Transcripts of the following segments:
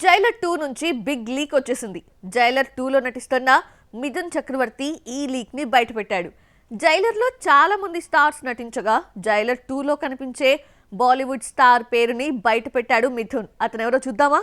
Jailer 2 నుంచి big leak వచ్చేసింది. Jailer 2లో నటిస్తున్న మిథున్ చక్రవర్తి ఈ లీక్ ని బయటపెట్టాడు. జైలర్లో చాలా మంది స్టార్స్ నటించగా జైలర్ 2లో కనిపించే బాలీవుడ్ స్టార్ పేరుని బయటపెట్టాడు మిథున్. అతనెవరో చూద్దామా?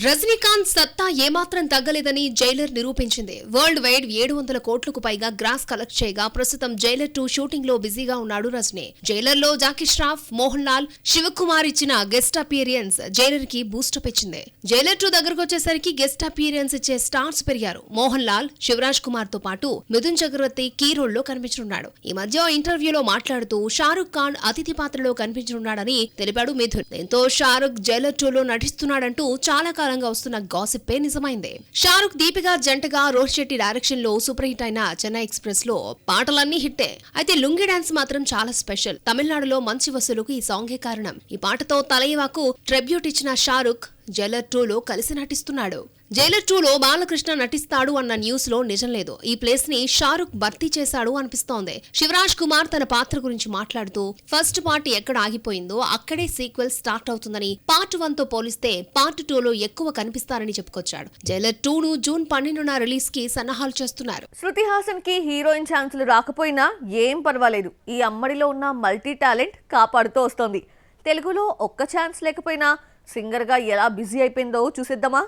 రజనీకాంత్ సత్తా ఏమాత్రం తగ్గలేదని జైలర్ నిరూపించింది. వరల్డ్ వైడ్ 700 కోట్లకు పైగా గ్రాస్ కలెక్ట్ చేయగా ప్రస్తుతం జైలర్ 2 షూటింగ్ లో బిజీగా ఉన్నాడు రజనీ. జైలర్ లో జాకీ ష్రాఫ్, మోహన్ లాల్, శివకుమార్ ఇచ్చిన గెస్ట్ అపియరెన్స్ జైలర్ కి బూస్టప్ ఇచ్చింది. జైలర్ 2 దగ్గరకు వచ్చేసరికి గెస్ట్ అపియరెన్స్ ఇచ్చే స్టార్స్ పెరిగారు. మోహన్ లాల్, శివరాజ్ కుమార్ తో పాటు మిథున్ చక్రవర్తి కీ రోల్ లో కనిపించనున్నాడు. ఈ మధ్య ఇంటర్వ్యూలో మాట్లాడుతూ షారుఖ్ ఖాన్ అతిథి పాత్రలో కనిపించనున్నాడని తెలిపాడు మిథున్. దీంతో షారుఖ్ జైలర్ 2లో నటిస్తున్నాడంటూ చాలా కాలంగా వస్తున్న గాసిప్పే నిజమైంది. షారుఖ్, దీపికా జంటగా రోహిత్ శెట్టి డైరెక్షన్ లో సూపర్ హిట్ అయిన చెన్నై ఎక్స్ప్రెస్ లో పాటలన్నీ హిట్టే. అయితే లుంగి డాన్స్ మాత్రం చాలా స్పెషల్. తమిళనాడులో మంచి వసూలుకు ఈ సాంగే కారణం. ఈ పాటతో తలైవాకు ట్రిబ్యూట్ ఇచ్చిన షారుఖ్ జైలర్ 2లో కలిసి నటిస్తున్నాడు. జైలర్ 2లో బాలకృష్ణ నటిస్తాడు అన్న న్యూస్ లో నిజం లేదు. ఈ ప్లేస్ ని షారుఖ్ భర్తీ చేశాడు అనిపిస్తోంది. శివరాజ్ కుమార్ తన పాత్ర గురించి మాట్లాడుతూ ఫస్ట్ పార్ట్ ఎక్కడ ఆగిపోయిందో అక్కడే సీక్వెల్ స్టార్ట్ అవుతుందని, పార్ట్ 1 తో పోలిస్తే పార్ట్ 2లో ఎక్కువ కనిపిస్తారని చెప్పుకొచ్చాడు. జైలర్ 2ను జూన్ 12న రిలీజ్ కి సన్నాహాలు చేస్తున్నారు. శృతి హాసన్ కి హీరోయిన్ ఛాన్సులు రాకపోయినా ఏం పర్వాలేదు. ఈ అమ్మడిలో ఉన్న మల్టీ టాలెంట్ కాపాడుతూ వస్తోంది. తెలుగులో ఒక్క ఛాన్స్ లేకపోయినా సింగర్ గా ఎలా బిజీ అయిపోయిందో చూసేద్దామా?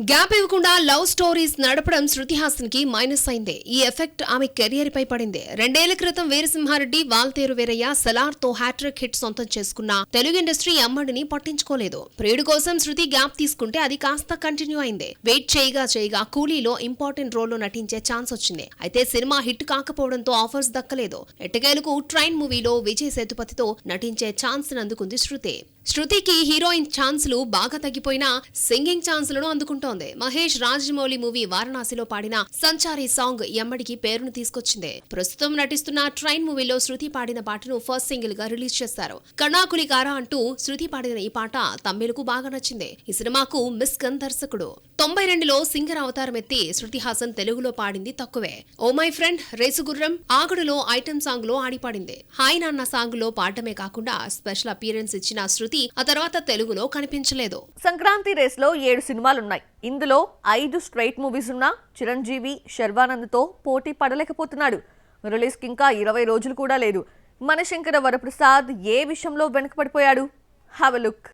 గ్యాప్ ఇవ్వకుండా లవ్ స్టోరీస్ నడపడం శృతి హాసన్ కి మైనస్ అయింది. ఈ ఎఫెక్ట్ ఆమె కెరియర్ పై పడింది. 2 ఏళ్ల క్రితం వీరసింహారెడ్డి, వాల్తేరు వీరయ్య, సలార్ తో హ్యాట్రిక్ హిట్ సొంతం చేసుకున్న తెలుగు ఇండస్ట్రీ అమ్మడిని పట్టించుకోలేదు. ప్రియుడు కోసం శృతి గ్యాప్ తీసుకుంటే అది కాస్త కంటిన్యూ అయింది. వెయిట్ చేయగా కూలీలో ఇంపార్టెంట్ రోల్ లో నటించే ఛాన్స్ వచ్చింది. అయితే సినిమా హిట్ కాకపోవడంతో ఆఫర్స్ దక్కలేదు. ఎట్టకేలకు ట్రైన్ మూవీలో విజయ్ సేతుపతితో నటించే ఛాన్స్ అందుకుంది శృతి. శృతికి హీరోయిన్ ఛాన్సులు బాగా తగ్గిపోయినా సింగింగ్ ఛాన్సులను అందుకుంటోంది. మహేష్ రాజమౌళి మూవీ వారణాసిలో పాడిన సంచారి సాంగ్ ఎమ్మడికి పేరును తీసుకొచ్చింది. ప్రస్తుతం నటిస్తున్న ట్రైన్ మూవీలో శృతి పాడిన పాటను ఫస్ట్ సింగిల్ గా రిలీజ్ చేశారు. కణాకులి కారా అంటూ శృతి పాడిన ఈ పాట తమిళకు బాగా నచ్చింది. ఈ సినిమాకు మిస్కన్ దర్శకుడు. 92లో సింగర్ అవతారం ఎత్తి శృతి హాసన్ తెలుగులో పాడింది తక్కువే. ఓ మై ఫ్రెండ్, రేసుగుర్రం, ఆగడులో ఐటెం సాంగ్ లో ఆడి పాడింది. హాయ్ నాన్న సాంగ్ లో పాడటమే కాకుండా స్పెషల్ అపియరెన్స్ ఇచ్చిన శృతి ఆ తర్వాత తెలుగులో కనిపించలేదు. సంక్రాంతి రేస్ లో 7 సినిమాలున్నాయి. ఇందులో 5 స్ట్రైట్ మూవీస్ ఉన్నా చిరంజీవి శర్వానంద్ తో పోటీ పడలేకపోతున్నాడు. రిలీజ్ కి ఇంకా 20 రోజులు కూడా లేదు. మనశంకర వరప్రసాద్ ఏ విషయంలో వెనకపడిపోయాడు? Have a look.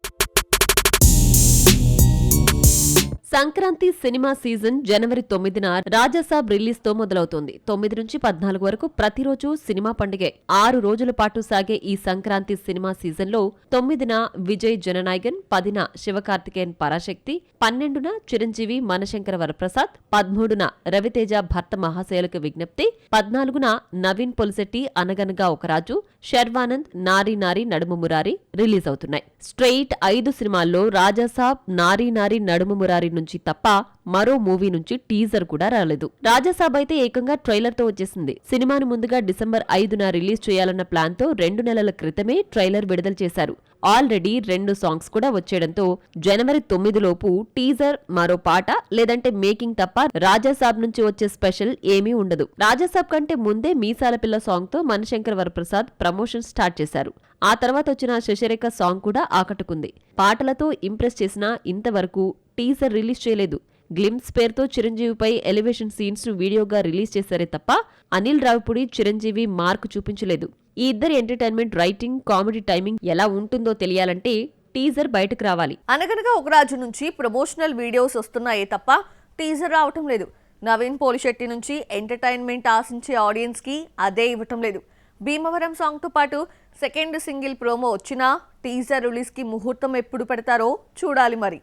సంక్రాంతి సినిమా సీజన్ జనవరి 9న రాజాసాబ్ రిలీజ్ తో మొదలవుతోంది. 9 నుంచి 14 వరకు ప్రతిరోజు సినిమా పండుగే. 6 రోజుల పాటు సాగే ఈ సంక్రాంతి సినిమా సీజన్ లో 9న విజయ్ జననాయగన్, 10న శివకార్తికేయన్ పరాశక్తి, 12న చిరంజీవి మనశంకర వరప్రసాద్, 13న రవితేజ భర్త మహాశయులకు విజ్ఞప్తి, 14న నవీన్ పొలిశెట్టి అనగనగా ఒక రాజు, శర్వానంద్ నారీ నారీ నడుము మురారి రిలీజ్ అవుతున్నాయి. స్ట్రెయిట్ 5 సినిమాల్లో రాజాసాబ్, నారీ నారీ నడుము మురారి నుంచి తప్ప మరో మూవీ నుంచి టీజర్ కూడా రాలేదు. రాజాసాబ్ అయితే ఏకంగా ట్రైలర్ తో వచ్చేసింది. సినిమాను ముందుగా డిసెంబర్ 5న రిలీజ్ చేయాలన్న ప్లాన్ తో 2 నెలల క్రితమే ట్రైలర్ విడుదల చేశారు. ఆల్రెడీ 2 సాంగ్స్ కూడా వచ్చేయడంతో జనవరి 9 లోపు టీజర్, మరో పాట లేదంటే మేకింగ్ తప్ప రాజాసాబ్ నుంచి వచ్చే స్పెషల్ ఏమీ ఉండదు. రాజాసాబ్ కంటే ముందే మీసాల పిల్ల సాంగ్ తో మనశంకర వరప్రసాద్ ప్రమోషన్ స్టార్ట్ చేశారు. ఆ తర్వాత వచ్చిన శశిరేఖ సాంగ్ కూడా ఆకట్టుకుంది. పాటలతో ఇంప్రెస్ చేసినా ఇంతవరకు టీజర్ రిలీజ్ చేయలేదు. గ్లిమ్స్ పేరుతో చిరంజీవిపై ఎలివేషన్ సీన్స్ ను వీడియోగా రిలీజ్ చేశారే తప్ప అనిల్ రావిపూడి, చిరంజీవి మార్క్ చూపించలేదు. ఈ ఇద్దరి ఎంటర్టైన్మెంట్, రైటింగ్, కామెడీ టైమింగ్ ఎలా ఉంటుందో తెలియాలంటే టీజర్ బయటకు రావాలి. అనగనగా ఒక రాజు నుంచి ప్రమోషనల్ వీడియోస్ వస్తున్నాయే తప్ప టీజర్ రావటం లేదు. నవీన్ పోలిశెట్టి నుంచి ఎంటర్టైన్మెంట్ ఆశించే ఆడియన్స్ కి అదే ఇవ్వటం లేదు. భీమవరం సాంగ్ తో పాటు సెకండ్ సింగిల్ ప్రోమో వచ్చినా టీజర్ రిలీజ్ కి ముహూర్తం ఎప్పుడు పెడతారో చూడాలి మరి.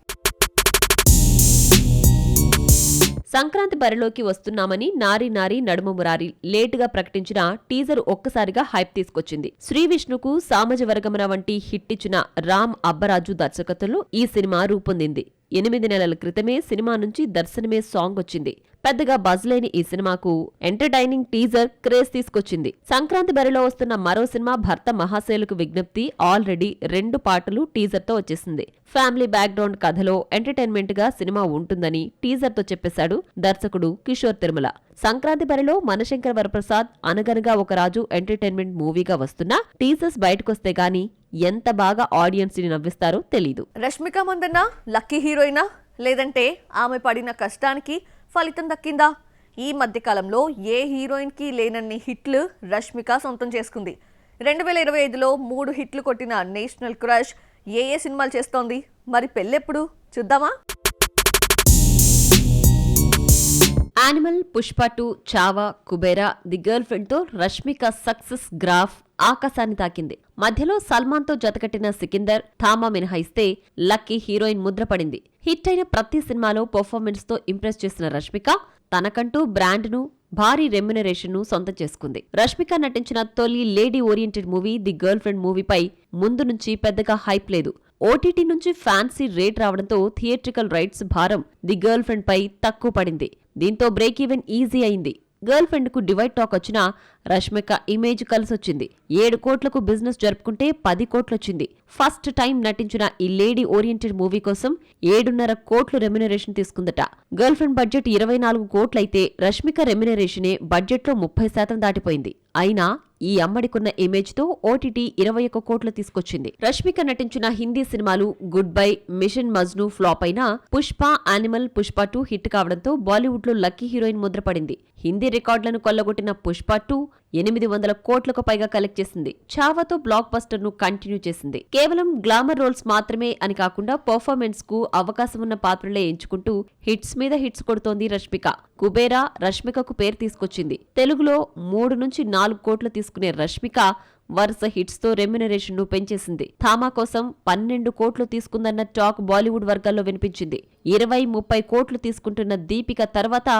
సంక్రాంతి బరిలోకి వస్తున్నామని నారీ నారీ నడుము మురారి లేటుగా ప్రకటించిన టీజర్ ఒక్కసారిగా హైప్ తీసుకొచ్చింది. శ్రీ విష్ణుకు సామజ వర్గమన వంటి హిట్ ఇచ్చిన రామ్ అబ్బరాజు దర్శకత్వంలో ఈ సినిమా రూపొందింది. 8 నెలల క్రితమే సినిమా నుంచి దర్శనమే సాంగ్ వచ్చింది. పెద్దగా బజ్ లేని ఈ సినిమాకు ఎంటర్టైనింగ్ టీజర్ క్రేజ్ తీసుకొచ్చింది. సంక్రాంతి బరిలో వస్తున్న మరో సినిమా భర్త మహాశయులకు విజ్ఞప్తి ఆల్రెడీ 2 పాటలు టీజర్తో వచ్చేసింది. ఫ్యామిలీ బ్యాక్గ్రౌండ్ కథలో ఎంటర్టైన్మెంట్ గా సినిమా ఉంటుందని టీజర్తో చెప్పేశాడు దర్శకుడు కిషోర్ తిరుమల. సంక్రాంతి బరిలో మనశంకర్ వరప్రసాద్, అనగనగా ఒక రాజు ఎంటర్టైన్మెంట్ మూవీగా వస్తున్నా టీజర్స్ బయటకొస్తే గానీ ఎంత బాగా ఆడియన్స్ ని నవ్విస్తారో తెలీదు. రష్మిక మందన్న లక్కీ హీరోయినా, లేదంటే ఆమె పడిన కష్టానికి ఫలితం దక్కిందా? ఈ మధ్యకాలంలో ఏ హీరోయిన్కి లేనన్ని హిట్లు రష్మిక సొంతం చేసుకుంది. 2025లో 3 హిట్లు కొట్టిన నేషనల్ క్రష్ ఏ సినిమాలు చేస్తోంది? మరి పెళ్ళెప్పుడు చూద్దామా? Animal, Pushpa 2, Chhaava, Kubera, the girl friend తో రష్మిక సక్సెస్ గ్రాఫ్ ఆకాశాన్ని తాకింది. మధ్యలో సల్మాన్ తో జతకట్టిన సికిందర్, థామా మినహాయిస్తే లక్కీ హీరోయిన్ ముద్రపడింది. హిట్ అయిన ప్రతి సినిమాలో పర్ఫార్మెన్స్ తో ఇంప్రెస్ చేసిన రష్మిక తనకంటూ బ్రాండ్ ను, భారీ రెమ్యునరేషన్ ను సొంతం చేసుకుంది. రష్మిక నటించిన తొలి lady oriented movie the girl friend మూవీపై ముందు నుంచి పెద్దగా హైప్ లేదు. ఓటీటీ నుంచి ఫ్యాన్సీ రేట్ రావడంతో థియేట్రికల్ రైట్స్ భారం ది గర్ల్ ఫ్రెండ్ పై తక్కువ పడింది. దీంతో బ్రేక్ ఈవెన్ ఈజీ అయింది. గర్ల్ ఫ్రెండ్ కు డివైడ్ టాక్ వచ్చినా రష్మిక ఇమేజ్ కలిసొచ్చింది. 7 కోట్లకు బిజినెస్ జరుపుకుంటే 10 కోట్లొచ్చింది. ఫస్ట్ టైం నటించిన ఈ లేడీ ఓరియంటెడ్ మూవీ కోసం 7.5 కోట్లు రెమ్యునరేషన్ తీసుకుందట. గర్ల్ ఫ్రెండ్ బడ్జెట్ 24 కోట్లయితే రష్మిక రెమ్యునరేషనే బడ్జెట్లో 30% దాటిపోయింది. అయినా ఈ అమ్మడికున్న ఇమేజ్ తో ఓటీటీ 21 కోట్లు తీసుకొచ్చింది. రష్మిక నటించిన హిందీ సినిమాలు Goodbye, Mission Majnu flop అయినా పుష్ప, యానిమల్, పుష్ప 2 హిట్ కావడంతో బాలీవుడ్ లో లక్కీ హీరోయిన్ ముద్రపడింది. హిందీ రికార్డులను కొల్లగొట్టిన పుష్ప 2 800 కోట్లకు పైగా కలెక్ట్ చేసింది. చావాతో బ్లాక్ బస్టర్ ను కంటిన్యూ చేసింది. కేవలం గ్లామర్ రోల్స్ మాత్రమే అని కాకుండా పర్ఫార్మెన్స్ కు అవకాశం ఉన్న పాత్రలే ఎంచుకుంటూ హిట్స్ మీద హిట్స్ కొడుతోంది రష్మిక. కుబేరా రష్మికకు పేరు తీసుకొచ్చింది. తెలుగులో 3 నుంచి 4 కోట్లు తీసుకునే రష్మిక వరుస హిట్స్ తో రెమ్యునరేషన్ ను పెంచేసింది. థామా కోసం 12 కోట్లు తీసుకుందన్న టాక్ బాలీవుడ్ వర్గాల్లో వినిపించింది. 20-30 కోట్లు తీసుకుంటున్న దీపిక తర్వాత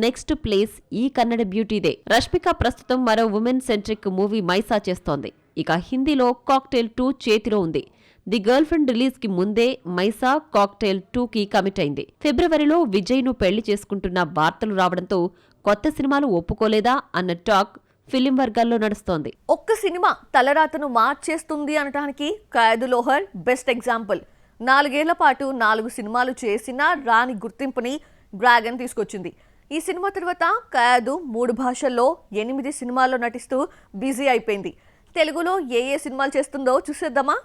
నెక్స్ట్ ప్లేస్ ఈ కన్నడ బ్యూటీదే. రష్మిక ప్రస్తుతం మరో ఉమెన్ సెంట్రిక్ మూవీ మైసా చేస్తోంది. ఇక హిందీలో కాక్టైల్ 2 చేతిలో ఉంది. ది గర్ల్ ఫ్రెండ్ రిలీజ్ కి ముందే మైసా కాక్టైల్ 2 కి కమిట్ అయింది. ఫిబ్రవరిలో విజయ్ ను పెళ్లి చేసుకుంటున్న వార్తలు రావడంతో కొత్త సినిమాలు ఒప్పుకోలేదా అన్న టాక్ ఫిలిం వర్గాల్లో నడుస్తోంది. ఒక్క సినిమా తలరాతను మార్చేస్తుంది అనటానికి ఖైదీ లోహర్ బెస్ట్ ఎగ్జాంపుల్. 4 ఏళ్ల పాటు 4 సినిమాలు చేసినా రాని గుర్తింపుని డ్రాగన్ తీసుకొచ్చింది. ఈ సినిమా తర్వాత ఖైదీ 3 భాషల్లో 8 సినిమాల్లో నటిస్తూ బిజీ అయిపోయింది. తెలుగులో ఏ సినిమాలు చేస్తుందో చూసేద్దామా?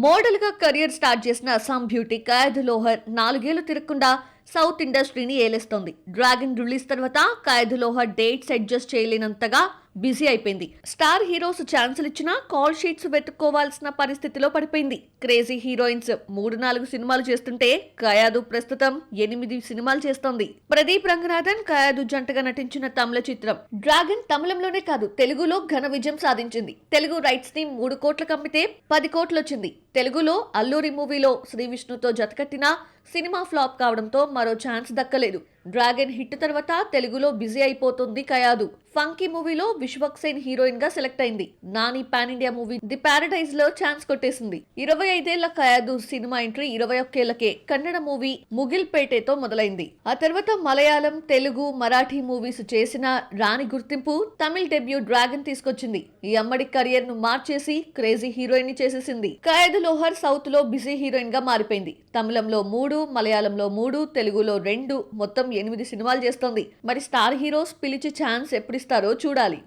మోడల్గా కెరియర్ స్టార్ట్ చేసిన అస్సాం బ్యూటీ ఖైదీ లోహర్ 4 ఏళ్లు తిరగకుండా సౌత్ ఇండస్ట్రీని ఏలేస్తోంది. డ్రాగన్ రిలీజ్ తర్వాత ఖైదీ లోహర్ డేట్స్ అడ్జస్ట్ చేయలేనంతగా బిజీ అయిపోయింది. స్టార్ హీరోస్ ఛాన్సులు ఇచ్చినా కాల్ షీట్స్ వెతుక్కోవాల్సిన పరిస్థితిలో పడిపోయింది. క్రేజీ హీరోయిన్స్ 3-4 సినిమాలు చేస్తుంటే ఖైదీ ప్రస్తుతం 8 సినిమాలు చేస్తోంది. ప్రదీప్ రంగనాథన్, ఖైదీ జంటగా నటించిన తమిళ చిత్రం డ్రాగన్ తమిళంలోనే కాదు తెలుగులో ఘన విజయం సాధించింది. తెలుగు రైట్స్ ని 3 కోట్లకు అమ్మితే 10 కోట్లు వచ్చింది. తెలుగులో అల్లూరి మూవీలో శ్రీ విష్ణుతో జతకట్టిన సినిమా ఫ్లాప్ కావడంతో మరో ఛాన్స్ దక్కలేదు. డ్రాగన్ హిట్ తర్వాత తెలుగులో బిజీ అయిపోతుంది ఖైదీ. ఫంకీ మూవీలో విశ్వక్సేన్ హీరోయిన్ గా సెలెక్ట్ అయింది. Nani pan India movie the paradise లో ఛాన్స్ కొట్టేసింది. 25 ఏళ్ల ఖైదీ సినిమా ఎంట్రీ 21 ఏళ్లకే కన్నడ మూవీ ముగిల్పేటేతో మొదలైంది. ఆ తర్వాత మలయాళం, తెలుగు, మరాఠీ మూవీస్ చేసిన రాని గుర్తింపు తమిళ డెబ్యూ డ్రాగన్ తీసుకొచ్చింది. ఈ అమ్మడి కెరియర్ ను మార్చేసి క్రేజీ హీరోయిన్ ని చేసేసింది. ఖైదీ లోహర్ సౌత్ లో బిజీ హీరోయిన్ గా మారిపోయింది. తమిళంలో 3, మలయాళంలో 3, తెలుగులో 2, మొత్తం 8 సినిమాలు చేస్తోంది. మరి స్టార్ హీరోస్ పిలిచి ఛాన్స్ ఎప్పుడు ఇస్తారో చూడాలి.